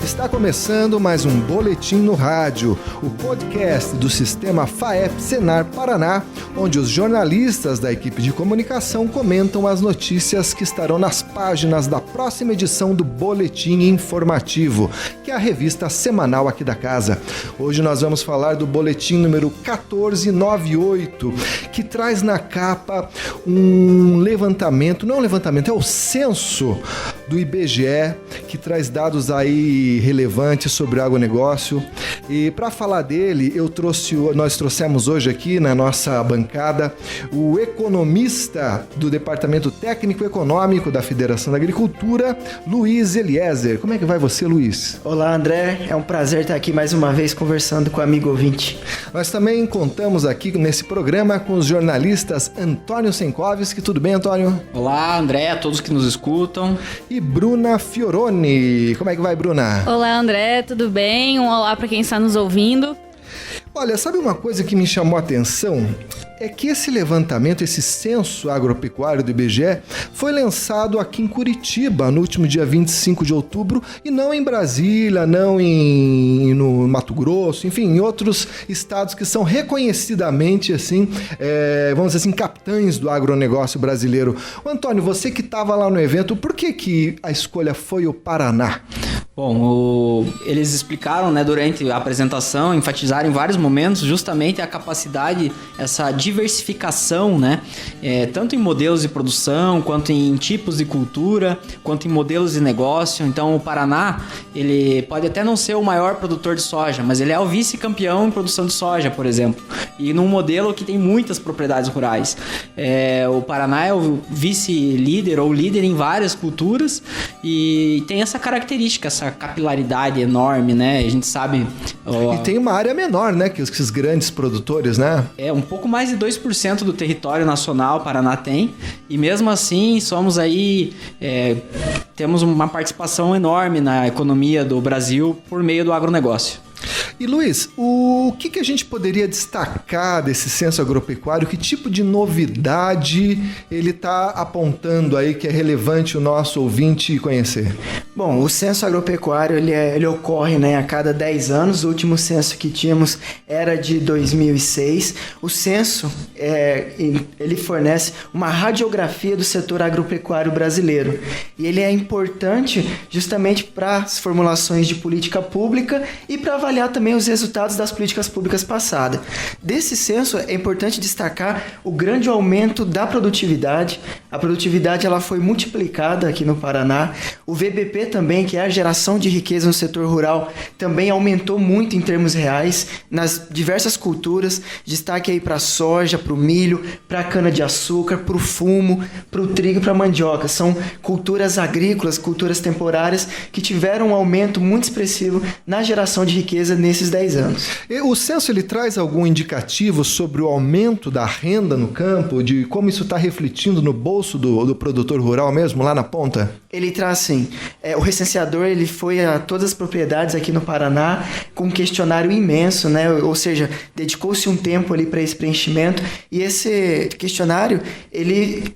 Está começando mais um Boletim no Rádio, o podcast do Sistema FAEP-Senar Paraná, onde os jornalistas da equipe de comunicação comentam as notícias que estarão nas páginas da próxima edição do Boletim Informativo, que é a revista semanal aqui da casa. Hoje nós vamos falar do Boletim número 1498, que traz na capa um levantamento, não um levantamento, é o censo do IBGE, que traz dados aí relevantes sobre o agronegócio. E para falar dele, nós trouxemos hoje aqui na nossa bancada o economista do Departamento Técnico Econômico da Federação da Agricultura, Luiz Eliezer. Como é que vai você, Luiz? Olá, André. É um prazer estar aqui mais uma vez conversando com o amigo ouvinte. Nós também contamos aqui nesse programa com os jornalistas Antônio Senkovski. Tudo bem, Antônio? Olá, André, a todos que nos escutam. E Bruna Fioroni. Como é que vai, Bruna? Olá, André, tudo bem? Um olá para quem está nos ouvindo. Olha, sabe uma coisa que me chamou a atenção? É que esse levantamento, esse censo agropecuário do IBGE, foi lançado aqui em Curitiba no último dia 25 de outubro e não em Brasília, não no Mato Grosso, enfim, em outros estados que são reconhecidamente, assim, vamos dizer assim, capitães do agronegócio brasileiro. Ô, Antônio, você que estava lá no evento, por que a escolha foi o Paraná? Bom, eles explicaram, durante a apresentação, enfatizaram em vários momentos justamente a capacidade, essa diversificação, tanto em modelos de produção, quanto em tipos de cultura, quanto em modelos de negócio. Então, o Paraná, ele pode até não ser o maior produtor de soja, mas ele é o vice-campeão em produção de soja, por exemplo, e num modelo que tem muitas propriedades rurais. O Paraná é o vice-líder ou líder em várias culturas e tem essa característica, essa capilaridade enorme, A gente sabe... E tem uma área menor, que os grandes produtores, Um pouco mais de 2% do território nacional o Paraná tem, e mesmo assim somos aí... temos uma participação enorme na economia do Brasil por meio do agronegócio. E Luiz, o que a gente poderia destacar desse censo agropecuário? Que tipo de novidade ele está apontando aí que é relevante o nosso ouvinte conhecer? Bom, o censo agropecuário ele ocorre a cada 10 anos. O último censo que tínhamos era de 2006. O censo ele fornece uma radiografia do setor agropecuário brasileiro. E ele é importante justamente para as formulações de política pública e para avaliar também os resultados das políticas públicas passadas. Desse censo é importante destacar o grande aumento da produtividade. A produtividade ela foi multiplicada aqui no Paraná. O VBP também, que é a geração de riqueza no setor rural, também aumentou muito em termos reais nas diversas culturas. Destaque aí para a soja, para o milho, para a cana-de-açúcar, para o fumo, para o trigo e para a mandioca. São culturas agrícolas, culturas temporárias que tiveram um aumento muito expressivo na geração de riqueza nesses 10 anos. O censo ele traz algum indicativo sobre o aumento da renda no campo, de como isso está refletindo no bolso do produtor rural mesmo, lá na ponta? Ele traz sim. O recenseador ele foi a todas as propriedades aqui no Paraná com um questionário imenso, ou seja, dedicou-se um tempo ali para esse preenchimento, e esse questionário ele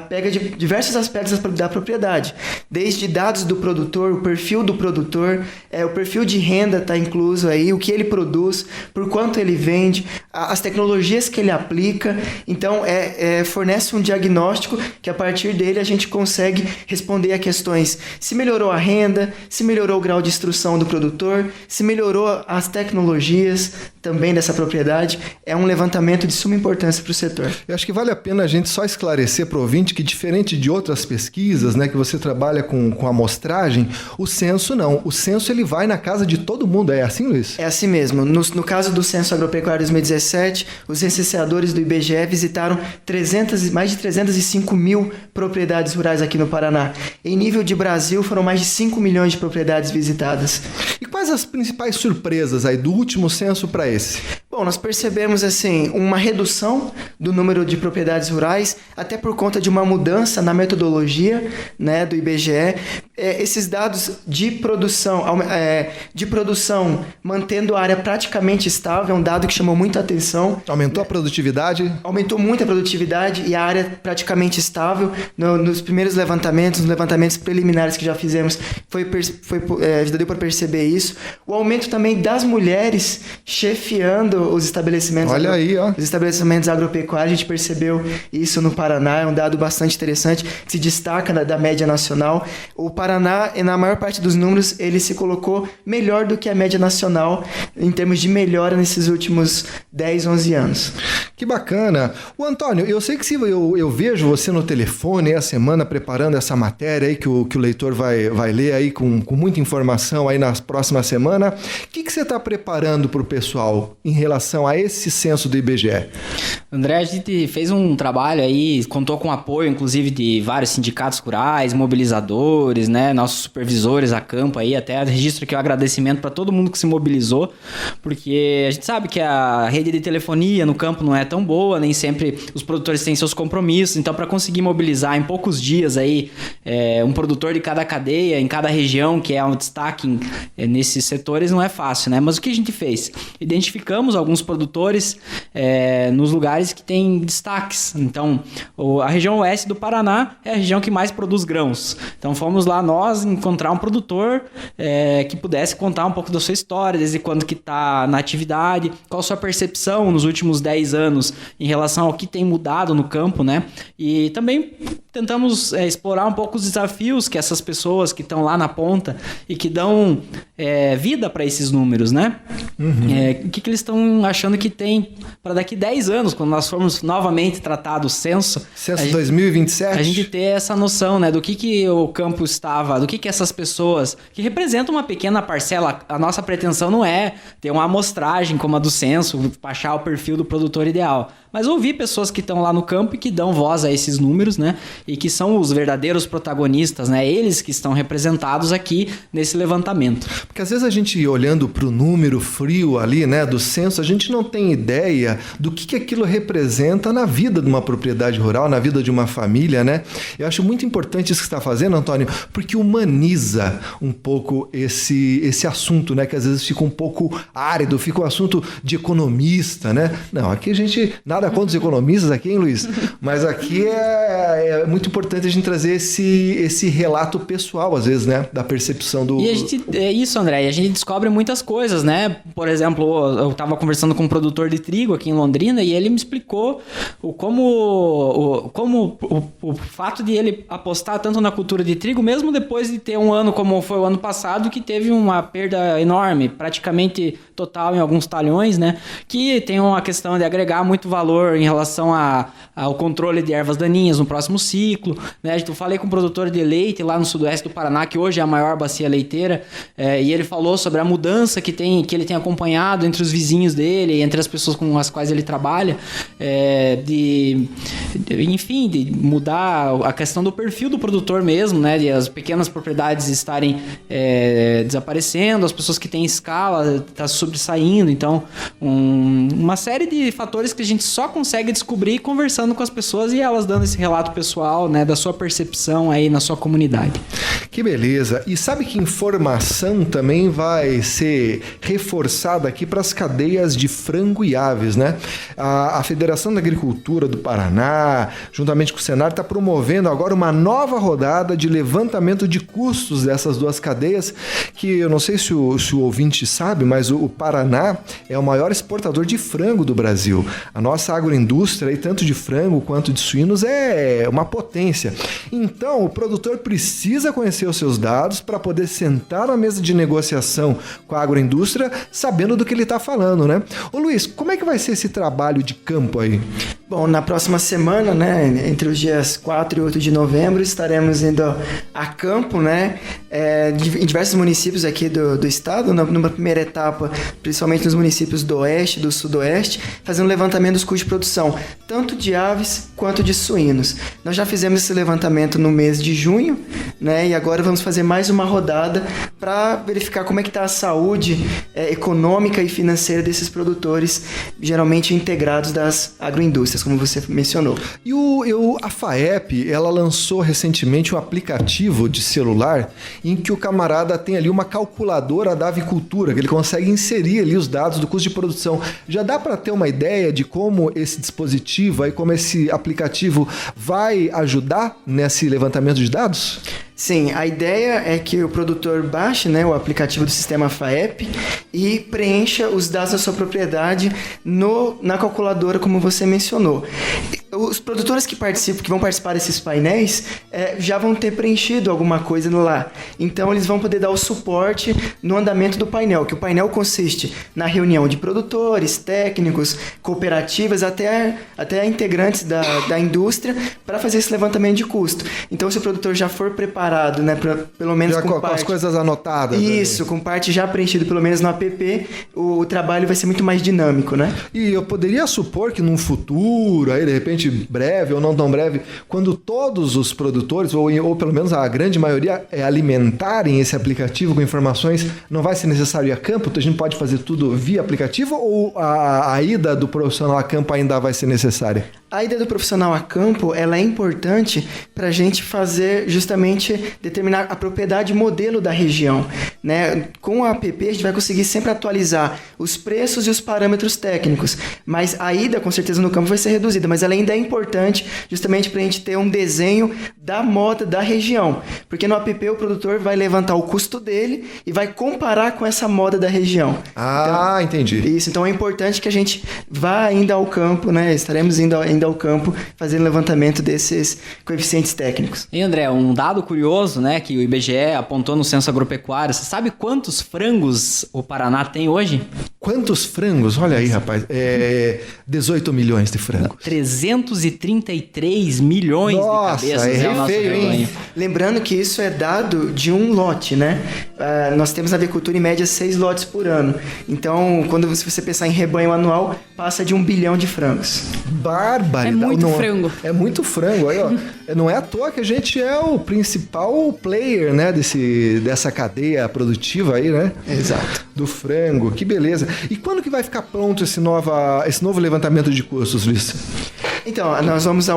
pega de diversos aspectos da propriedade, desde dados do produtor, o perfil do produtor, o perfil de renda está incluso aí, o que ele produz, por quanto ele vende, as tecnologias que ele aplica. Então, fornece um diagnóstico que a partir dele a gente consegue responder a questões: se melhorou a renda, se melhorou o grau de instrução do produtor, se melhorou as tecnologias também dessa propriedade. É um levantamento de suma importância para o setor. Eu acho que vale a pena a gente só esclarecer para o ouvinte que, diferente de outras pesquisas, que você trabalha com amostragem, o censo não. O censo ele vai na casa de todo mundo. É assim, Luiz? É assim mesmo. No caso do Censo Agropecuário 2017, os recenseadores do IBGE visitaram mais de 305 mil propriedades rurais aqui no Paraná. Em nível de Brasil, foram mais de 5 milhões de propriedades visitadas. E quais as principais surpresas aí do último censo para esse? Bom, nós percebemos uma redução do número de propriedades rurais, até por conta de uma mudança na metodologia do IBGE. esses dados de produção, mantendo a área praticamente estável, é um dado que chamou muita atenção. Aumentou a produtividade? Aumentou muito a produtividade e a área praticamente estável. Nos primeiros levantamentos, nos levantamentos preliminares que já fizemos, já deu para perceber isso. O aumento também das mulheres chefiando os estabelecimentos. Olha aí, ó. Os estabelecimentos agropecuários, a gente percebeu isso no Paraná, é um dado bastante interessante, que se destaca da média nacional. O Paraná, na maior parte dos números, ele se colocou melhor do que a média nacional em termos de melhora nesses últimos 10, 11 anos. Que bacana. O Antônio, eu sei que se eu vejo você no telefone a semana preparando essa matéria aí que o leitor vai ler aí com muita informação aí nas próximas semanas. O que você está preparando para o pessoal em relação a esse censo do IBGE? André, a gente fez um trabalho aí, contou com o apoio, inclusive, de vários sindicatos rurais, mobilizadores, né, nossos supervisores a campo aí, até registro aqui o agradecimento para todo mundo que se mobilizou, porque a gente sabe que a rede de telefonia no campo não é tão boa, nem sempre os produtores têm seus compromissos, então para conseguir mobilizar em poucos dias aí um produtor de cada cadeia, em cada região, que é um destaque nesses setores, não é fácil, né? Mas o que a gente fez? Identificamos alguns produtores nos lugares que tem destaques. Então, a região oeste do Paraná é a região que mais produz grãos. Então, fomos lá nós encontrar um produtor que pudesse contar um pouco da sua história, desde quando que está na atividade, qual a sua percepção nos últimos 10 anos em relação ao que tem mudado no campo, né? E também tentamos explorar um pouco os desafios que essas pessoas que estão lá na ponta e que dão vida para esses números, né? Uhum. O que eles estão achando que tem para daqui 10 anos, quando nós formos novamente tratar do censo. Censo 2027? A gente ter essa noção, né, do que o campo estava, do que essas pessoas, que representam uma pequena parcela, a nossa pretensão não é ter uma amostragem como a do censo, achar o perfil do produtor ideal, mas ouvir pessoas que estão lá no campo e que dão voz a esses números, né, e que são os verdadeiros protagonistas, né, eles que estão representados aqui nesse levantamento. Porque às vezes a gente olhando para o número frio ali, né, do censo, a gente não tem ideia do que aquilo representa na vida de uma propriedade rural, na vida de uma família, né? Eu acho muito importante isso que você está fazendo, Antônio, porque humaniza um pouco esse assunto, né? Que às vezes fica um pouco árido, fica um assunto de economista, né? Não, aqui a gente, nada contra os economistas aqui, hein, Luiz? Mas aqui é muito importante a gente trazer esse relato pessoal, às vezes, né? Da percepção do... E a gente, é isso, André, e a gente descobre muitas coisas, né? Por exemplo, eu estava conversando com um produtor de trigo aqui em Londrina e ele me explicou como o fato de ele apostar tanto na cultura de trigo, mesmo depois de ter um ano como foi o ano passado, que teve uma perda enorme, praticamente total em alguns talhões, né? Que tem uma questão de agregar muito valor em relação ao controle de ervas daninhas no próximo ciclo, né? Eu falei com um produtor de leite lá no sudoeste do Paraná, que hoje é a maior bacia leiteira, e ele falou sobre a mudança que ele tem acompanhado entre os vizinhos dele, entre as pessoas com as quais ele trabalha, de mudar a questão do perfil do produtor mesmo, né? De as pequenas propriedades estarem desaparecendo, as pessoas que têm escala tá sobressaindo. Então, uma série de fatores que a gente só consegue descobrir conversando com as pessoas e elas dando esse relato pessoal, né? Da sua percepção aí na sua comunidade. Que beleza! E sabe que informação também vai ser reforçada aqui para as cadeias de frango e aves, né? A Federação da Agricultura do Paraná, juntamente com o Senar, está promovendo agora uma nova rodada de levantamento de custos dessas duas cadeias, que eu não sei se o ouvinte sabe, mas o Paraná é o maior exportador de frango do Brasil. A nossa agroindústria, tanto de frango quanto de suínos, é uma potência. Então, o produtor precisa conhecer os seus dados para poder sentar na mesa de negociação com a agroindústria, sabendo do que ele está falando, né? Ô Luiz, como é que vai ser esse trabalho de campo aí? Bom, na próxima semana, né, entre os dias 4 e 8 de novembro, estaremos indo a campo, né, em diversos municípios aqui do estado, numa primeira etapa, principalmente nos municípios do oeste e do sudoeste, fazendo levantamento dos custos de produção, tanto de aves quanto de suínos. Nós já fizemos esse levantamento no mês de junho, né, e agora vamos fazer mais uma rodada para verificar como é que está a saúde econômica e financeira desses produtores, geralmente integrados das agroindústrias. indústrias, como você mencionou. E a FAEP, ela lançou recentemente um aplicativo de celular em que o camarada tem ali uma calculadora da avicultura, que ele consegue inserir ali os dados do custo de produção. Já dá para ter uma ideia de como esse dispositivo, aí, como esse aplicativo vai ajudar nesse levantamento de dados? Sim, a ideia é que o produtor baixe, né, o aplicativo do sistema FAEP e preencha os dados da sua propriedade na calculadora, como você mencionou. Os produtores que vão participar desses painéis já vão ter preenchido alguma coisa lá. Então, eles vão poder dar o suporte no andamento do painel, que o painel consiste na reunião de produtores, técnicos, cooperativas, até integrantes da indústria, para fazer esse levantamento de custo. Então, se o produtor já for preparado, né, pelo menos já com as coisas anotadas. Isso, com parte já preenchida, pelo menos no app, o trabalho vai ser muito mais dinâmico, né? E eu poderia supor que num futuro, aí de repente breve ou não tão breve, quando todos os produtores, ou pelo menos a grande maioria, alimentarem esse aplicativo com informações, não vai ser necessário ir a campo? A gente pode fazer tudo via aplicativo, ou a ida do profissional a campo ainda vai ser necessária? A ida do profissional a campo, ela é importante para a gente fazer justamente determinar a propriedade modelo da região, né? Com o app a gente vai conseguir sempre atualizar os preços e os parâmetros técnicos, mas a ida com certeza no campo vai ser reduzida, mas ela ainda é importante justamente para a gente ter um desenho da moda da região, porque no app o produtor vai levantar o custo dele e vai comparar com essa moda da região. Então, entendi. Isso, então é importante que a gente vá ainda ao campo, né? Estaremos indo ao campo fazendo levantamento desses coeficientes técnicos. E André, um dado curioso, né, que o IBGE apontou no Censo Agropecuário, você sabe quantos frangos o Paraná tem hoje? Quantos frangos? Olha aí, rapaz, 18 milhões de frangos. 333 milhões de cabeças. É nosso feio, hein? Lembrando que isso é dado de um lote, né? Nós temos na avicultura em média 6 lotes por ano. Então, se você pensar em rebanho anual, passa de 1 bilhão de frangos. Barbaridade. É muito frango. É muito frango. Aí, ó, não é à toa que a gente é o principal player, né, dessa cadeia produtiva aí, né? Exato. Do frango. Que beleza. E quando que vai ficar pronto esse novo levantamento de custos, Luiz? Então, nós vamos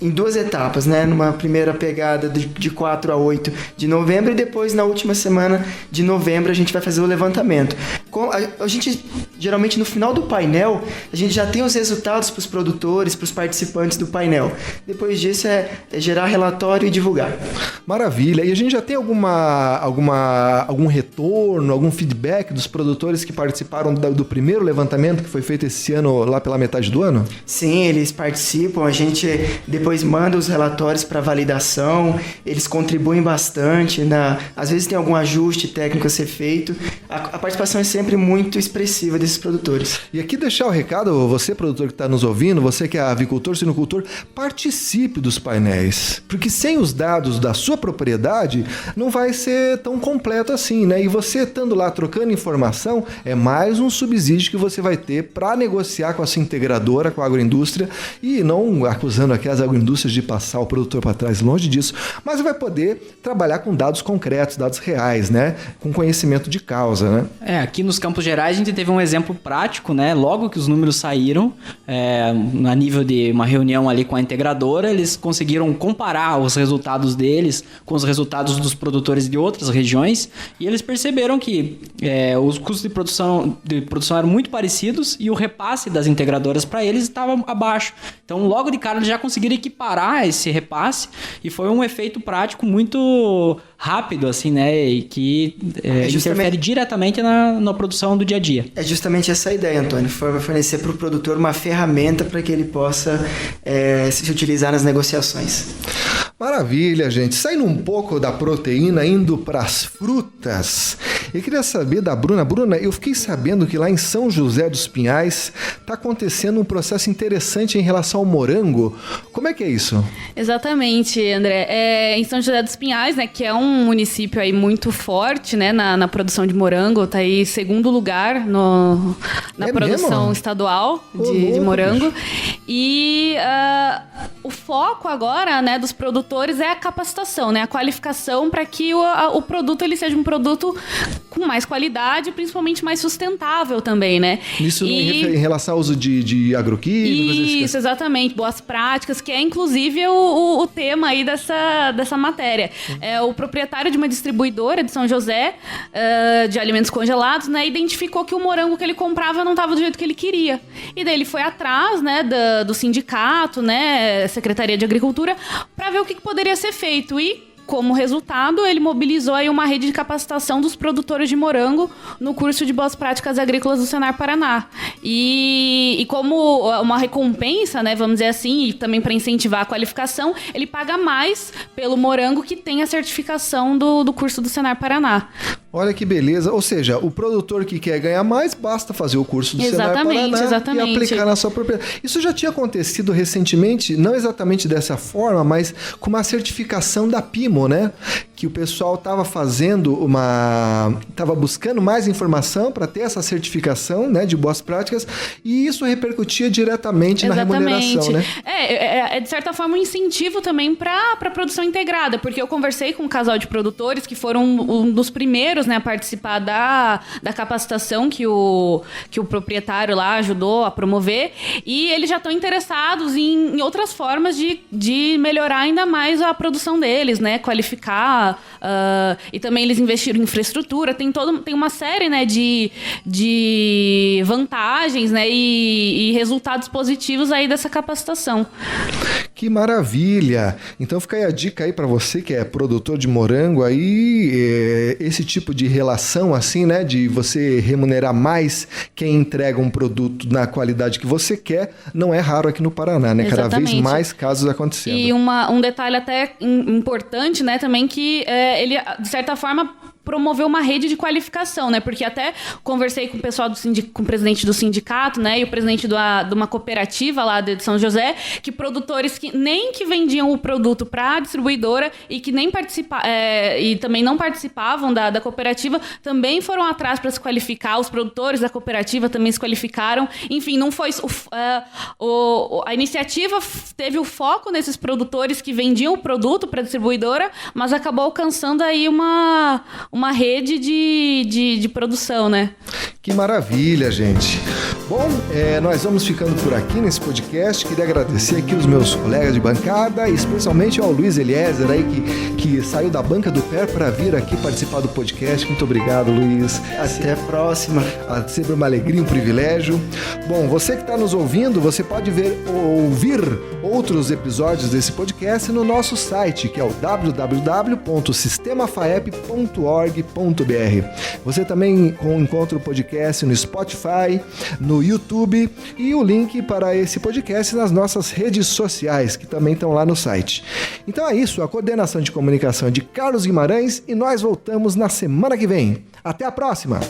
em 2 etapas, né? Numa primeira pegada de 4 a 8 de novembro e depois, na última semana de novembro, a gente vai fazer o levantamento. A gente, geralmente, no final do painel, a gente já tem os resultados para os produtores, para os participantes do painel. Depois disso, é gerar relatório e divulgar. Maravilha. E a gente já tem algum retorno, algum feedback dos produtores que participaram do primeiro levantamento que foi feito esse ano, lá pela metade do ano? Sim, eles participam, a gente depois manda os relatórios para validação, eles contribuem bastante, às vezes tem algum ajuste técnico a ser feito, a participação é sempre muito expressiva desses produtores. E aqui deixar o recado, você produtor que está nos ouvindo, você que é avicultor, sinocultor, participe dos painéis, porque sem os dados da sua propriedade não vai ser tão completo assim, né? E você estando lá trocando informação é mais um subsídio que você vai ter para negociar com a sua integradora, com a agroindústria, e não acusando aqui as agroindústrias de passar o produtor para trás, longe disso, mas vai poder trabalhar com dados concretos, dados reais, né? Com conhecimento de causa, né? Aqui nos Campos Gerais a gente teve um exemplo prático, né? Logo que os números saíram, a nível de uma reunião ali com a integradora, eles conseguiram comparar os resultados deles com os resultados dos produtores de outras regiões, e eles perceberam que os custos de produção eram muito parecidos e o repasse das integradoras para eles estava abaixo. Então, logo de cara, eles já conseguiram equiparar esse repasse e foi um efeito prático muito rápido, assim, né? E que interfere diretamente na produção do dia a dia. É justamente essa a ideia, Antônio. Fornecer para o produtor uma ferramenta para que ele possa se utilizar nas negociações. Maravilha, gente. Saindo um pouco da proteína, indo para as frutas. Eu queria saber da Bruna. Bruna, eu fiquei sabendo que lá em São José dos Pinhais está acontecendo um processo interessante em relação ao morango. Como é que é isso? Exatamente, André. Em São José dos Pinhais, né, que é um município aí muito forte, né, na produção de morango, está aí em segundo lugar na produção mesmo? estadual de morango. E o foco agora, né, dos produtores é a capacitação, né, a qualificação para que o produto ele seja um produto com mais qualidade e principalmente mais sustentável também, né? Isso em relação ao uso de agroquímicos? Isso, exatamente. Boas práticas, que é inclusive o tema aí dessa matéria. É o proprietário de uma distribuidora de São José de alimentos congelados, né, identificou que o morango que ele comprava não estava do jeito que ele queria. E daí ele foi atrás, né, do sindicato, né, Secretaria de Agricultura, para ver o que poderia ser feito. E como resultado, ele mobilizou aí uma rede de capacitação dos produtores de morango no curso de Boas Práticas Agrícolas do Senar Paraná. E como uma recompensa, né, vamos dizer assim, e também para incentivar a qualificação, ele paga mais pelo morango que tem a certificação do curso do Senar Paraná. Olha que beleza. Ou seja, o produtor que quer ganhar mais, basta fazer o curso do Senar Paraná e aplicar na sua propriedade. Isso já tinha acontecido recentemente, não exatamente dessa forma, mas com uma certificação da PIMO, né? Que o pessoal estava buscando mais informação para ter essa certificação, né, de boas práticas, e isso repercutia diretamente na remuneração, né? É de certa forma um incentivo também para a produção integrada, porque eu conversei com um casal de produtores que foram um dos primeiros, né, a participar da capacitação que o proprietário lá ajudou a promover, e eles já estão interessados em outras formas de melhorar ainda mais a produção deles, né, qualificar, e também eles investiram em infraestrutura, tem uma série, né, de vantagens, né, e resultados positivos aí dessa capacitação. Que maravilha! Então fica aí a dica aí para você que é produtor de morango aí, esse tipo de relação assim, né, de você remunerar mais quem entrega um produto na qualidade que você quer, não é raro aqui no Paraná, né? Exatamente. Cada vez mais casos acontecendo. E um detalhe até importante, né, também que ele, de certa forma, promoveu uma rede de qualificação, né? Porque até conversei com o pessoal com o presidente do sindicato, né? E o presidente de uma cooperativa lá de São José, que produtores que vendiam o produto para a distribuidora e que nem e também não participavam da cooperativa, também foram atrás para se qualificar. Os produtores da cooperativa também se qualificaram. Enfim, não foi a iniciativa teve o foco nesses produtores que vendiam o produto para a distribuidora, mas acabou alcançando aí uma rede de produção, né? Que maravilha, gente. Bom, nós vamos ficando por aqui nesse podcast. Queria agradecer aqui os meus colegas de bancada, especialmente ao Luiz Eliezer aí, que saiu da banca do PER para vir aqui participar do podcast. Muito obrigado, Luiz. Até a próxima. Sempre uma alegria, um privilégio. Bom, você que está nos ouvindo, você pode ouvir outros episódios desse podcast no nosso site, que é o www.sistemafaep.org.br. Você também encontra o podcast no Spotify, no YouTube e o link para esse podcast nas nossas redes sociais, que também estão lá no site. Então é isso, a coordenação de comunicação é de Carlos Guimarães e nós voltamos na semana que vem. Até a próxima!